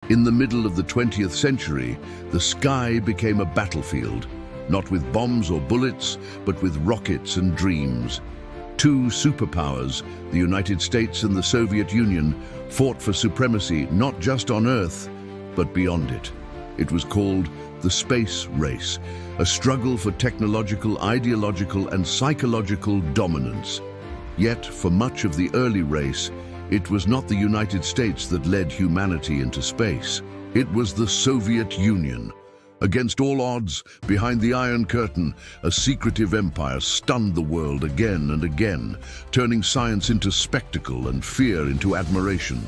In the middle of the 20th century, the sky became a battlefield, not with bombs or bullets, but with rockets and dreams. Two superpowers, the United States and the Soviet Union, fought for supremacy not just on Earth, but beyond it. It was called the space race, a struggle for technological, ideological, and psychological dominance. Yet, for much of the early race, it was not the United States that led humanity into space. It was the Soviet Union. Against all odds, behind the Iron Curtain, a secretive empire stunned the world again and again, turning science into spectacle and fear into admiration.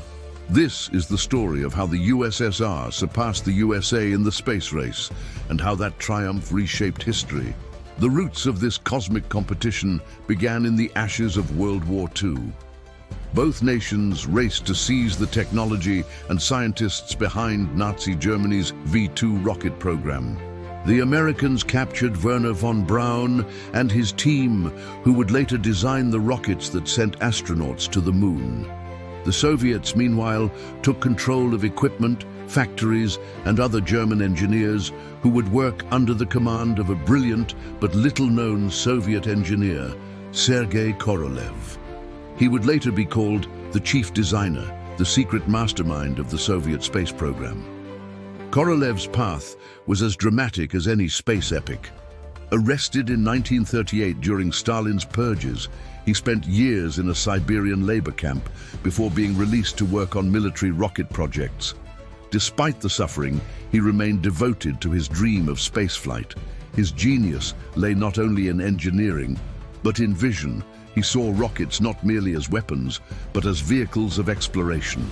This is the story of how the USSR surpassed the USA in the space race, and how that triumph reshaped history. The roots of this cosmic competition began in the ashes of World War II. Both nations raced to seize the technology and scientists behind Nazi Germany's V-2 rocket program. The Americans captured Werner von Braun and his team, who would later design the rockets that sent astronauts to the moon. The Soviets, meanwhile, took control of equipment, factories, and other German engineers who would work under the command of a brilliant but little-known Soviet engineer, Sergei Korolev. He would later be called the chief designer, the secret mastermind of the Soviet space program. Korolev's path was as dramatic as any space epic. Arrested in 1938 during Stalin's purges, he spent years in a Siberian labor camp before being released to work on military rocket projects. Despite the suffering, he remained devoted to his dream of spaceflight. His genius lay not only in engineering, but in vision. He saw rockets not merely as weapons, but as vehicles of exploration.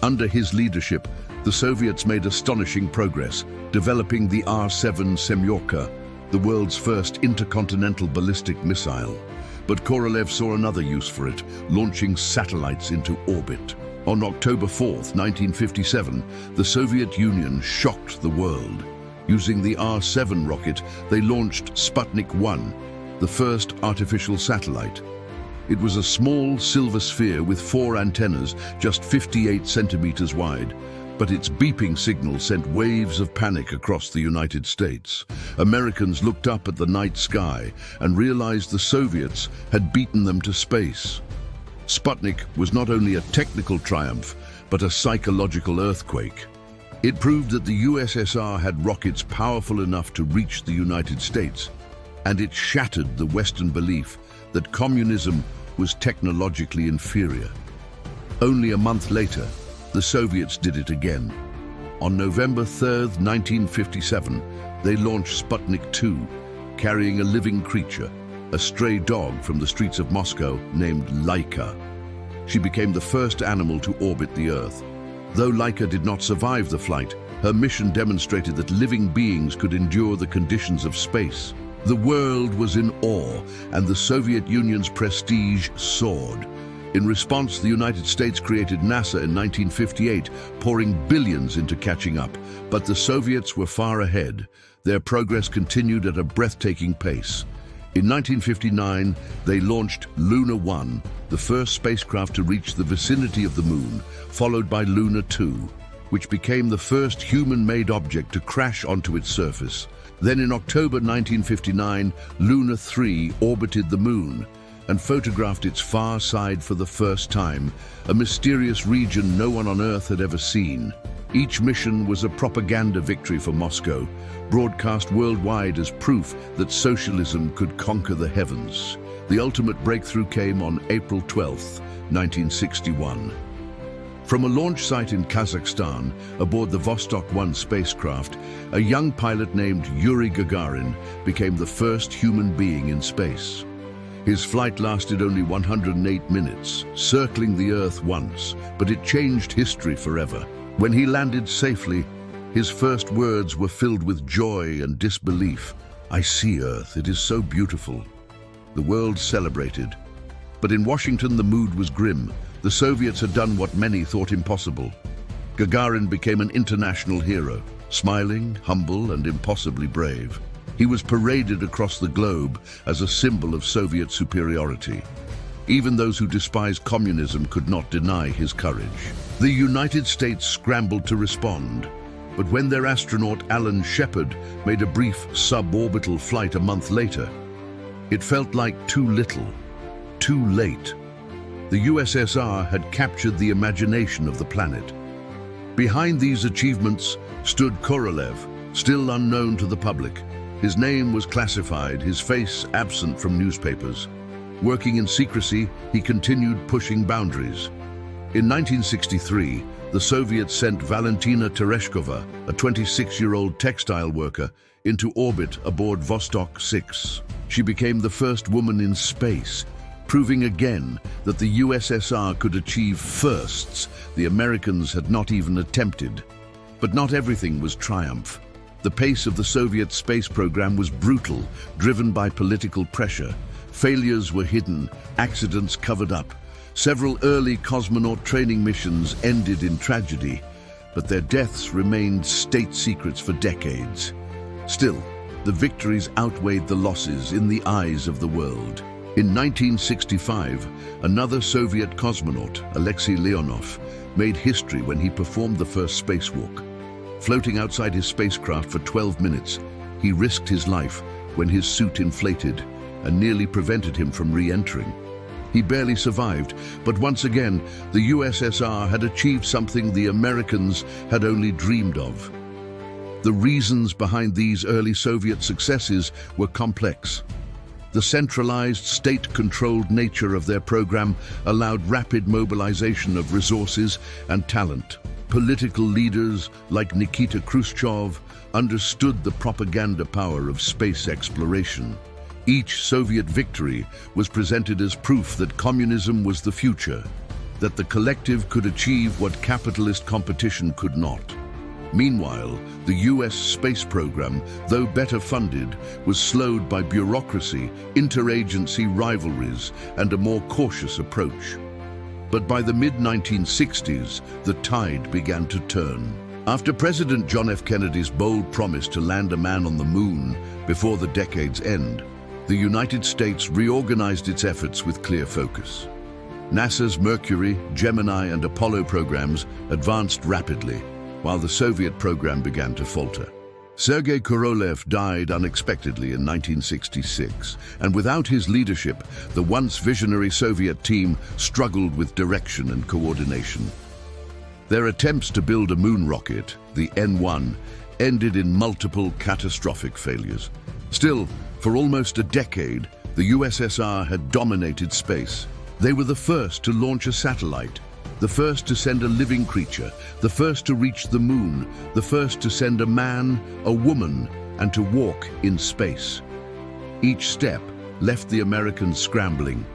Under his leadership, the Soviets made astonishing progress, developing the R-7 Semyorka, the world's first intercontinental ballistic missile. But Korolev saw another use for it, launching satellites into orbit. On October 4th, 1957, the Soviet Union shocked the world. Using the R-7 rocket, they launched Sputnik 1, the first artificial satellite. It was a small silver sphere with 4 antennas, just 58 centimeters wide, but its beeping signal sent waves of panic across the United States. Americans looked up at the night sky and realized the Soviets had beaten them to space. Sputnik was not only a technical triumph, but a psychological earthquake. It proved that the USSR had rockets powerful enough to reach the United States, and it shattered the Western belief that communism was technologically inferior. Only a month later, the Soviets did it again. On November 3rd, 1957, they launched Sputnik 2, carrying a living creature, a stray dog from the streets of Moscow named Laika. She became the first animal to orbit the Earth. Though Laika did not survive the flight, her mission demonstrated that living beings could endure the conditions of space. The world was in awe, and the Soviet Union's prestige soared. In response, the United States created NASA in 1958, pouring billions into catching up. But the Soviets were far ahead. Their progress continued at a breathtaking pace. In 1959, they launched Luna 1, the first spacecraft to reach the vicinity of the Moon, followed by Luna 2, which became the first human-made object to crash onto its surface. Then in October 1959, Luna 3 orbited the Moon and photographed its far side for the first time, a mysterious region no one on Earth had ever seen. Each mission was a propaganda victory for Moscow, broadcast worldwide as proof that socialism could conquer the heavens. The ultimate breakthrough came on April 12, 1961. From a launch site in Kazakhstan, aboard the Vostok 1 spacecraft, a young pilot named Yuri Gagarin became the first human being in space. His flight lasted only 108 minutes, circling the Earth once, but it changed history forever. When he landed safely, his first words were filled with joy and disbelief. "I see Earth, it is so beautiful." The world celebrated. But in Washington, the mood was grim. The Soviets had done what many thought impossible. Gagarin became an international hero, smiling, humble, and impossibly brave. He was paraded across the globe as a symbol of Soviet superiority. Even those who despised communism could not deny his courage. The United States scrambled to respond, but when their astronaut Alan Shepard made a brief suborbital flight a month later, it felt like too little, too late. The USSR had captured the imagination of the planet. Behind these achievements stood Korolev, still unknown to the public. His name was classified, his face absent from newspapers. Working in secrecy, he continued pushing boundaries. In 1963, the Soviets sent Valentina Tereshkova, a 26-year-old textile worker, into orbit aboard Vostok 6. She became the first woman in space, proving again that the USSR could achieve firsts the Americans had not even attempted. But not everything was triumph. The pace of the Soviet space program was brutal, driven by political pressure. Failures were hidden, accidents covered up. Several early cosmonaut training missions ended in tragedy, but their deaths remained state secrets for decades. Still, the victories outweighed the losses in the eyes of the world. In 1965, another Soviet cosmonaut, Alexei Leonov, made history when he performed the first spacewalk. Floating outside his spacecraft for 12 minutes, he risked his life when his suit inflated and nearly prevented him from re-entering. He barely survived, but once again, the USSR had achieved something the Americans had only dreamed of. The reasons behind these early Soviet successes were complex. The centralized, state-controlled nature of their program allowed rapid mobilization of resources and talent. Political leaders like Nikita Khrushchev understood the propaganda power of space exploration. Each Soviet victory was presented as proof that communism was the future, that the collective could achieve what capitalist competition could not. Meanwhile, the US space program, though better funded, was slowed by bureaucracy, interagency rivalries, and a more cautious approach. But by the mid-1960s, the tide began to turn. After President John F. Kennedy's bold promise to land a man on the moon before the decade's end, the United States reorganized its efforts with clear focus. NASA's Mercury, Gemini, and Apollo programs advanced rapidly, while the Soviet program began to falter. Sergei Korolev died unexpectedly in 1966, and without his leadership, the once visionary Soviet team struggled with direction and coordination. Their attempts to build a moon rocket, the N-1, ended in multiple catastrophic failures. Still, for almost a decade, the USSR had dominated space. They were the first to launch a satellite, the first to send a living creature, the first to reach the moon, the first to send a man, a woman, and to walk in space. Each step left the Americans scrambling.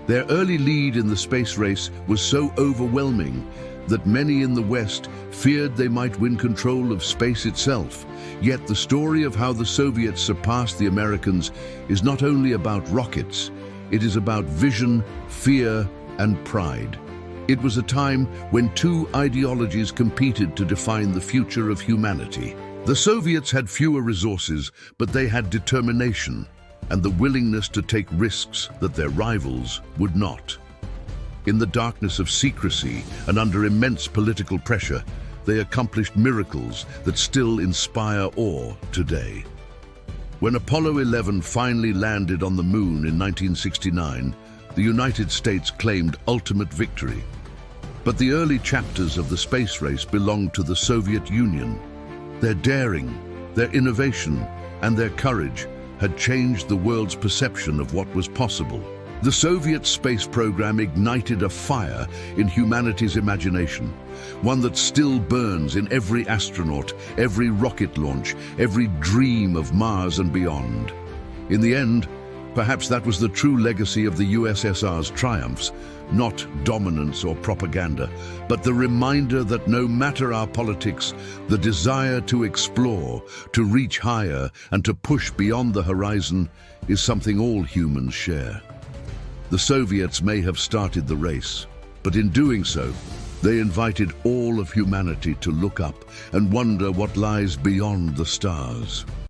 Their early lead in the space race was so overwhelming that many in the West feared they might win control of space itself. Yet the story of how the Soviets surpassed the Americans is not only about rockets, it is about vision, fear, and pride. It was a time when two ideologies competed to define the future of humanity. The Soviets had fewer resources, but they had determination and the willingness to take risks that their rivals would not. In the darkness of secrecy and under immense political pressure, they accomplished miracles that still inspire awe today. When Apollo 11 finally landed on the moon in 1969, the United States claimed ultimate victory. But the early chapters of the space race belonged to the Soviet Union. Their daring, their innovation, and their courage had changed the world's perception of what was possible. The Soviet space program ignited a fire in humanity's imagination, one that still burns in every astronaut, every rocket launch, every dream of Mars and beyond. In the end, perhaps that was the true legacy of the USSR's triumphs, not dominance or propaganda, but the reminder that no matter our politics, the desire to explore, to reach higher, and to push beyond the horizon is something all humans share. The Soviets may have started the race, but in doing so, they invited all of humanity to look up and wonder what lies beyond the stars.